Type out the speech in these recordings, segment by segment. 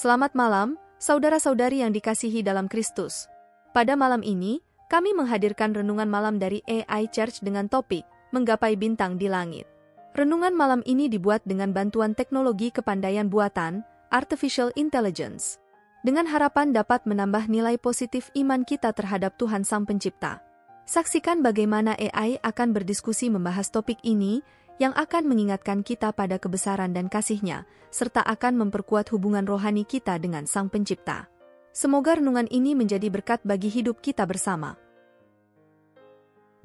Selamat malam, saudara-saudari yang dikasihi dalam Kristus. Pada malam ini, kami menghadirkan renungan malam dari AI Church dengan topik, Menggapai Bintang di Langit. Renungan malam ini dibuat dengan bantuan teknologi kepandaian buatan, Artificial Intelligence, dengan harapan dapat menambah nilai positif iman kita terhadap Tuhan Sang Pencipta. Saksikan bagaimana AI akan berdiskusi membahas topik ini, yang akan mengingatkan kita pada kebesaran dan kasih-Nya, serta akan memperkuat hubungan rohani kita dengan Sang Pencipta. Semoga renungan ini menjadi berkat bagi hidup kita bersama.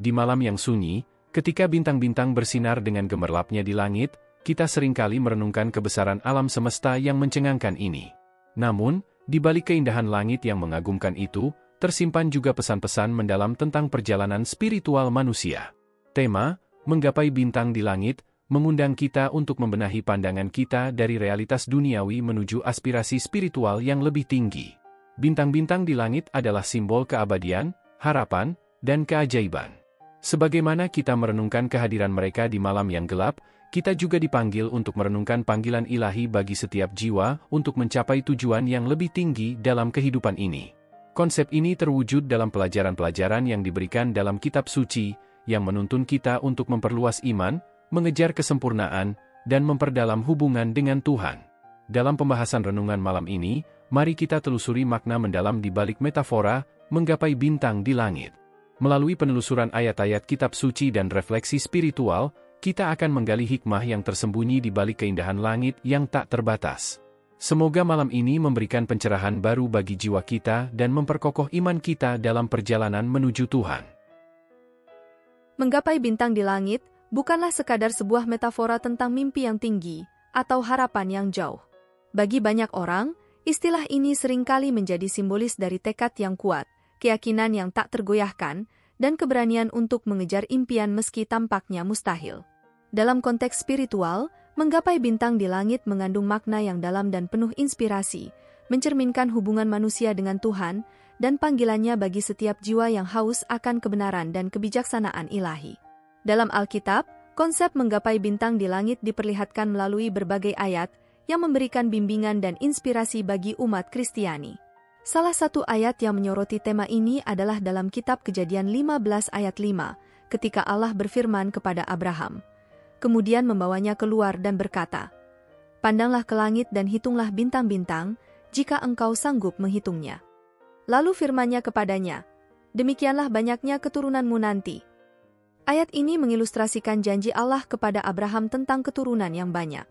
Di malam yang sunyi, ketika bintang-bintang bersinar dengan gemerlapnya di langit, kita seringkali merenungkan kebesaran alam semesta yang mencengangkan ini. Namun, di balik keindahan langit yang mengagumkan itu, tersimpan juga pesan-pesan mendalam tentang perjalanan spiritual manusia. Tema, Menggapai Bintang di Langit, mengundang kita untuk membenahi pandangan kita dari realitas duniawi menuju aspirasi spiritual yang lebih tinggi. Bintang-bintang di langit adalah simbol keabadian, harapan, dan keajaiban. Sebagaimana kita merenungkan kehadiran mereka di malam yang gelap, kita juga dipanggil untuk merenungkan panggilan ilahi bagi setiap jiwa untuk mencapai tujuan yang lebih tinggi dalam kehidupan ini. Konsep ini terwujud dalam pelajaran-pelajaran yang diberikan dalam kitab suci, yang menuntun kita untuk memperluas iman, mengejar kesempurnaan, dan memperdalam hubungan dengan Tuhan. Dalam pembahasan renungan malam ini, mari kita telusuri makna mendalam di balik metafora, menggapai bintang di langit. Melalui penelusuran ayat-ayat kitab suci dan refleksi spiritual, kita akan menggali hikmah yang tersembunyi di balik keindahan langit yang tak terbatas. Semoga malam ini memberikan pencerahan baru bagi jiwa kita dan memperkokoh iman kita dalam perjalanan menuju Tuhan. Menggapai bintang di langit bukanlah sekadar sebuah metafora tentang mimpi yang tinggi atau harapan yang jauh. Bagi banyak orang, istilah ini seringkali menjadi simbolis dari tekad yang kuat, keyakinan yang tak tergoyahkan, dan keberanian untuk mengejar impian meski tampaknya mustahil. Dalam konteks spiritual, menggapai bintang di langit mengandung makna yang dalam dan penuh inspirasi, mencerminkan hubungan manusia dengan Tuhan, dan panggilannya bagi setiap jiwa yang haus akan kebenaran dan kebijaksanaan ilahi. Dalam Alkitab, konsep menggapai bintang di langit diperlihatkan melalui berbagai ayat yang memberikan bimbingan dan inspirasi bagi umat Kristiani. Salah satu ayat yang menyoroti tema ini adalah dalam kitab Kejadian 15 ayat 5, ketika Allah berfirman kepada Abraham, kemudian membawanya keluar dan berkata, "Pandanglah ke langit dan hitunglah bintang-bintang, jika engkau sanggup menghitungnya." Lalu firman-Nya kepadanya, "Demikianlah banyaknya keturunanmu nanti." Ayat ini mengilustrasikan janji Allah kepada Abraham tentang keturunan yang banyak.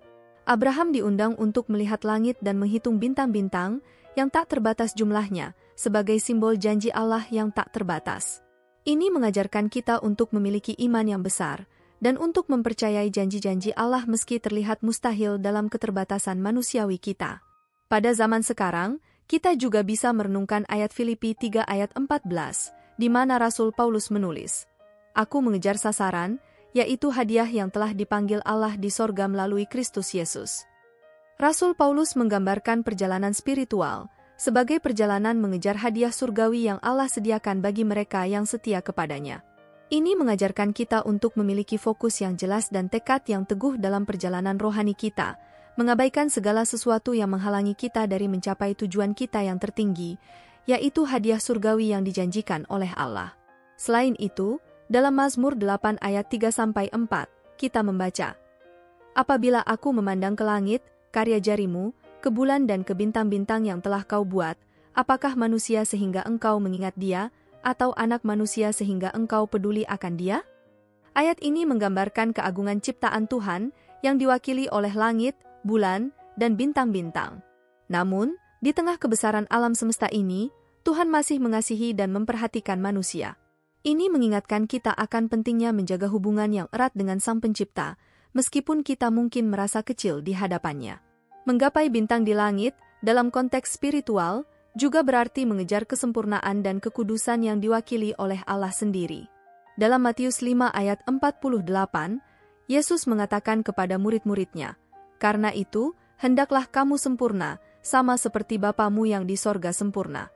Abraham diundang untuk melihat langit dan menghitung bintang-bintang yang tak terbatas jumlahnya, sebagai simbol janji Allah yang tak terbatas. Ini mengajarkan kita untuk memiliki iman yang besar, dan untuk mempercayai janji-janji Allah meski terlihat mustahil dalam keterbatasan manusiawi kita. Pada zaman sekarang, kita juga bisa merenungkan ayat Filipi 3 ayat 14, di mana Rasul Paulus menulis, "Aku mengejar sasaran, yaitu hadiah yang telah dipanggil Allah di sorga melalui Kristus Yesus." Rasul Paulus menggambarkan perjalanan spiritual sebagai perjalanan mengejar hadiah surgawi yang Allah sediakan bagi mereka yang setia kepadanya. Ini mengajarkan kita untuk memiliki fokus yang jelas dan tekad yang teguh dalam perjalanan rohani kita, mengabaikan segala sesuatu yang menghalangi kita dari mencapai tujuan kita yang tertinggi, yaitu hadiah surgawi yang dijanjikan oleh Allah. Selain itu, dalam Mazmur 8 ayat 3-4, kita membaca, "Apabila aku memandang ke langit, karya jarimu, ke bulan dan ke bintang-bintang yang telah kau buat, apakah manusia sehingga engkau mengingat dia, atau anak manusia sehingga engkau peduli akan dia?" Ayat ini menggambarkan keagungan ciptaan Tuhan yang diwakili oleh langit, bulan, dan bintang-bintang. Namun, di tengah kebesaran alam semesta ini, Tuhan masih mengasihi dan memperhatikan manusia. Ini mengingatkan kita akan pentingnya menjaga hubungan yang erat dengan Sang Pencipta, meskipun kita mungkin merasa kecil di hadapannya. Menggapai bintang di langit, dalam konteks spiritual, juga berarti mengejar kesempurnaan dan kekudusan yang diwakili oleh Allah sendiri. Dalam Matius 5 ayat 48, Yesus mengatakan kepada murid-muridnya, "Karena itu, hendaklah kamu sempurna, sama seperti Bapamu yang di sorga sempurna."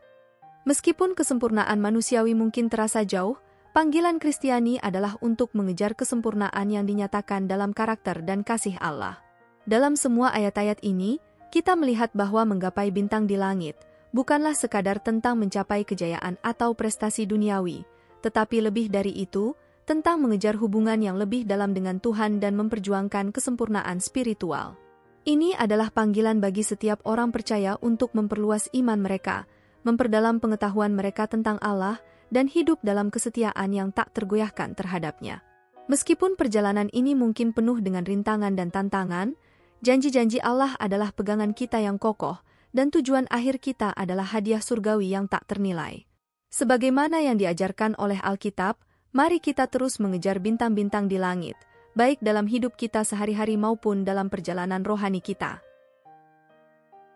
Meskipun kesempurnaan manusiawi mungkin terasa jauh, panggilan Kristiani adalah untuk mengejar kesempurnaan yang dinyatakan dalam karakter dan kasih Allah. Dalam semua ayat-ayat ini, kita melihat bahwa menggapai bintang di langit bukanlah sekadar tentang mencapai kejayaan atau prestasi duniawi, tetapi lebih dari itu, tentang mengejar hubungan yang lebih dalam dengan Tuhan dan memperjuangkan kesempurnaan spiritual. Ini adalah panggilan bagi setiap orang percaya untuk memperluas iman mereka, memperdalam pengetahuan mereka tentang Allah, dan hidup dalam kesetiaan yang tak tergoyahkan terhadapnya. Meskipun perjalanan ini mungkin penuh dengan rintangan dan tantangan, janji-janji Allah adalah pegangan kita yang kokoh, dan tujuan akhir kita adalah hadiah surgawi yang tak ternilai. Sebagaimana yang diajarkan oleh Alkitab, mari kita terus mengejar bintang-bintang di langit, baik dalam hidup kita sehari-hari maupun dalam perjalanan rohani kita.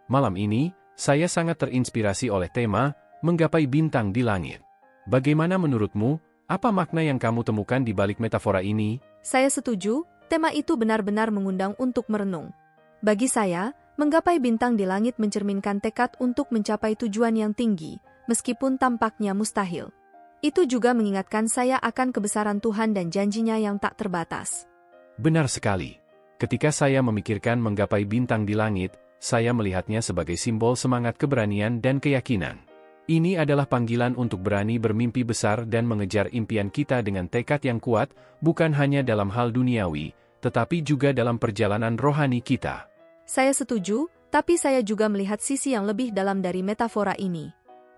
Malam ini, saya sangat terinspirasi oleh tema, menggapai bintang di langit. Bagaimana menurutmu, apa makna yang kamu temukan di balik metafora ini? Saya setuju, tema itu benar-benar mengundang untuk merenung. Bagi saya, menggapai bintang di langit mencerminkan tekad untuk mencapai tujuan yang tinggi, meskipun tampaknya mustahil. Itu juga mengingatkan saya akan kebesaran Tuhan dan janjinya yang tak terbatas. Benar sekali. Ketika saya memikirkan menggapai bintang di langit, saya melihatnya sebagai simbol semangat keberanian dan keyakinan. Ini adalah panggilan untuk berani bermimpi besar dan mengejar impian kita dengan tekad yang kuat, bukan hanya dalam hal duniawi, tetapi juga dalam perjalanan rohani kita. Saya setuju, tapi saya juga melihat sisi yang lebih dalam dari metafora ini.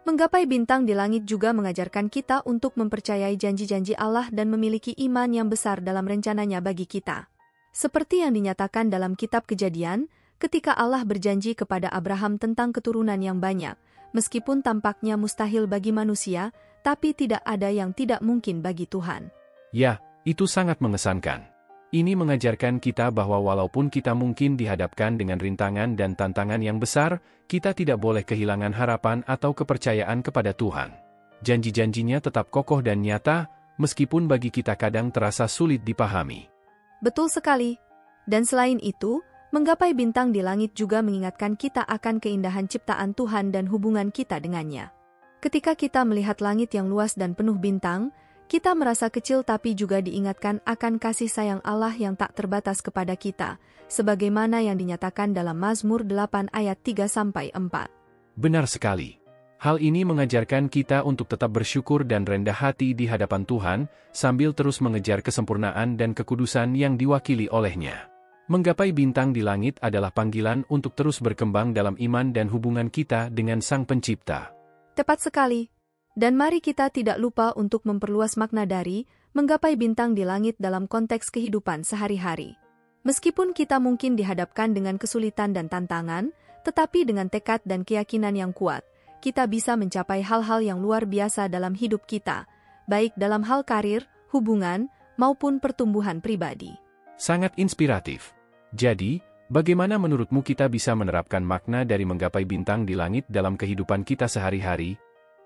Menggapai bintang di langit juga mengajarkan kita untuk mempercayai janji-janji Allah dan memiliki iman yang besar dalam rencananya bagi kita. Seperti yang dinyatakan dalam kitab Kejadian, ketika Allah berjanji kepada Abraham tentang keturunan yang banyak, meskipun tampaknya mustahil bagi manusia, tapi tidak ada yang tidak mungkin bagi Tuhan. Ya, itu sangat mengesankan. Ini mengajarkan kita bahwa walaupun kita mungkin dihadapkan dengan rintangan dan tantangan yang besar, kita tidak boleh kehilangan harapan atau kepercayaan kepada Tuhan. Janji-janjinya tetap kokoh dan nyata, meskipun bagi kita kadang terasa sulit dipahami. Betul sekali. Dan selain itu, menggapai bintang di langit juga mengingatkan kita akan keindahan ciptaan Tuhan dan hubungan kita dengannya. Ketika kita melihat langit yang luas dan penuh bintang, kita merasa kecil tapi juga diingatkan akan kasih sayang Allah yang tak terbatas kepada kita, sebagaimana yang dinyatakan dalam Mazmur 8 ayat 3-4. Benar sekali. Hal ini mengajarkan kita untuk tetap bersyukur dan rendah hati di hadapan Tuhan, sambil terus mengejar kesempurnaan dan kekudusan yang diwakili olehnya. Menggapai bintang di langit adalah panggilan untuk terus berkembang dalam iman dan hubungan kita dengan Sang Pencipta. Tepat sekali. Dan mari kita tidak lupa untuk memperluas makna dari menggapai bintang di langit dalam konteks kehidupan sehari-hari. Meskipun kita mungkin dihadapkan dengan kesulitan dan tantangan, tetapi dengan tekad dan keyakinan yang kuat, kita bisa mencapai hal-hal yang luar biasa dalam hidup kita, baik dalam hal karir, hubungan, maupun pertumbuhan pribadi. Sangat inspiratif. Jadi, bagaimana menurutmu kita bisa menerapkan makna dari menggapai bintang di langit dalam kehidupan kita sehari-hari?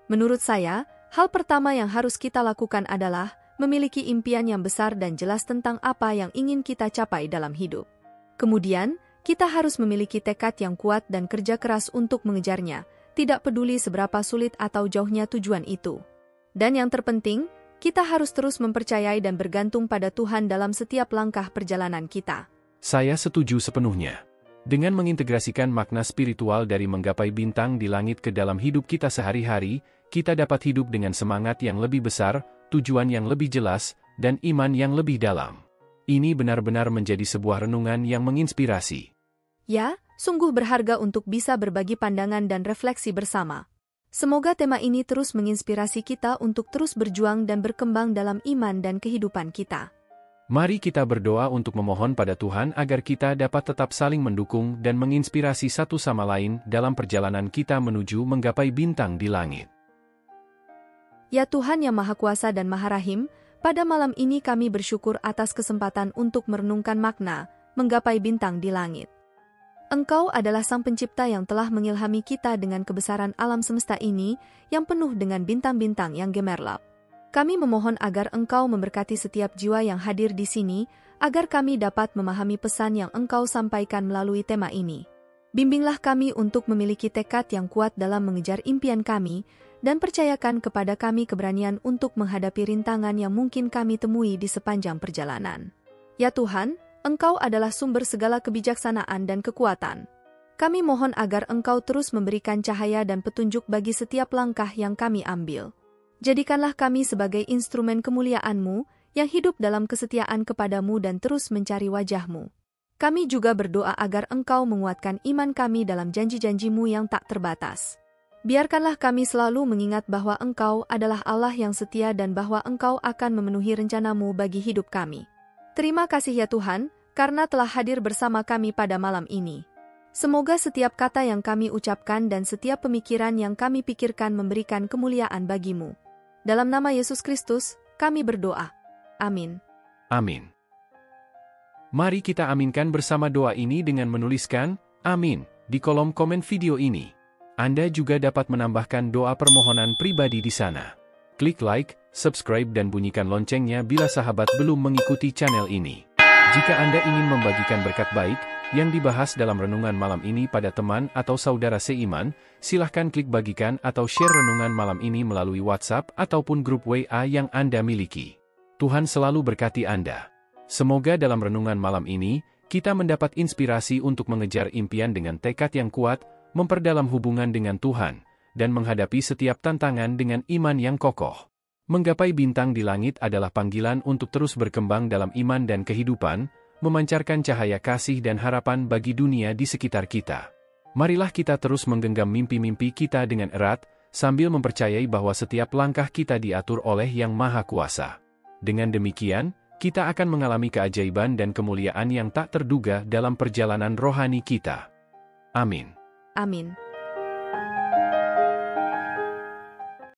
Menurut saya, hal pertama yang harus kita lakukan adalah memiliki impian yang besar dan jelas tentang apa yang ingin kita capai dalam hidup. Kemudian, kita harus memiliki tekad yang kuat dan kerja keras untuk mengejarnya, tidak peduli seberapa sulit atau jauhnya tujuan itu. Dan yang terpenting, kita harus terus mempercayai dan bergantung pada Tuhan dalam setiap langkah perjalanan kita. Saya setuju sepenuhnya. Dengan mengintegrasikan makna spiritual dari menggapai bintang di langit ke dalam hidup kita sehari-hari, kita dapat hidup dengan semangat yang lebih besar, tujuan yang lebih jelas, dan iman yang lebih dalam. Ini benar-benar menjadi sebuah renungan yang menginspirasi. Ya, sungguh berharga untuk bisa berbagi pandangan dan refleksi bersama. Semoga tema ini terus menginspirasi kita untuk terus berjuang dan berkembang dalam iman dan kehidupan kita. Mari kita berdoa untuk memohon pada Tuhan agar kita dapat tetap saling mendukung dan menginspirasi satu sama lain dalam perjalanan kita menuju menggapai bintang di langit. Ya Tuhan yang Maha Kuasa dan Maha Rahim, pada malam ini kami bersyukur atas kesempatan untuk merenungkan makna, menggapai bintang di langit. Engkau adalah Sang Pencipta yang telah mengilhami kita dengan kebesaran alam semesta ini, yang penuh dengan bintang-bintang yang gemerlap. Kami memohon agar Engkau memberkati setiap jiwa yang hadir di sini, agar kami dapat memahami pesan yang Engkau sampaikan melalui tema ini. Bimbinglah kami untuk memiliki tekad yang kuat dalam mengejar impian kami, dan percayakan kepada kami keberanian untuk menghadapi rintangan yang mungkin kami temui di sepanjang perjalanan. Ya Tuhan, Engkau adalah sumber segala kebijaksanaan dan kekuatan. Kami mohon agar Engkau terus memberikan cahaya dan petunjuk bagi setiap langkah yang kami ambil. Jadikanlah kami sebagai instrumen kemuliaan-Mu yang hidup dalam kesetiaan kepada-Mu dan terus mencari wajah-Mu. Kami juga berdoa agar Engkau menguatkan iman kami dalam janji-janji-Mu yang tak terbatas. Biarkanlah kami selalu mengingat bahwa Engkau adalah Allah yang setia dan bahwa Engkau akan memenuhi rencana-Mu bagi hidup kami. Terima kasih ya Tuhan, karena telah hadir bersama kami pada malam ini. Semoga setiap kata yang kami ucapkan dan setiap pemikiran yang kami pikirkan memberikan kemuliaan bagi-Mu. Dalam nama Yesus Kristus, kami berdoa. Amin. Amin. Mari kita aminkan bersama doa ini dengan menuliskan, Amin, di kolom komen video ini. Anda juga dapat menambahkan doa permohonan pribadi di sana. Klik like, subscribe dan bunyikan loncengnya bila sahabat belum mengikuti channel ini. Jika Anda ingin membagikan berkat baik yang dibahas dalam renungan malam ini pada teman atau saudara seiman, silahkan klik bagikan atau share renungan malam ini melalui WhatsApp ataupun grup WA yang Anda miliki. Tuhan selalu berkati Anda. Semoga dalam renungan malam ini, kita mendapat inspirasi untuk mengejar impian dengan tekad yang kuat, memperdalam hubungan dengan Tuhan, dan menghadapi setiap tantangan dengan iman yang kokoh. Menggapai bintang di langit adalah panggilan untuk terus berkembang dalam iman dan kehidupan, memancarkan cahaya kasih dan harapan bagi dunia di sekitar kita. Marilah kita terus menggenggam mimpi-mimpi kita dengan erat, sambil mempercayai bahwa setiap langkah kita diatur oleh Yang Maha Kuasa. Dengan demikian, kita akan mengalami keajaiban dan kemuliaan yang tak terduga dalam perjalanan rohani kita. Amin. Amin.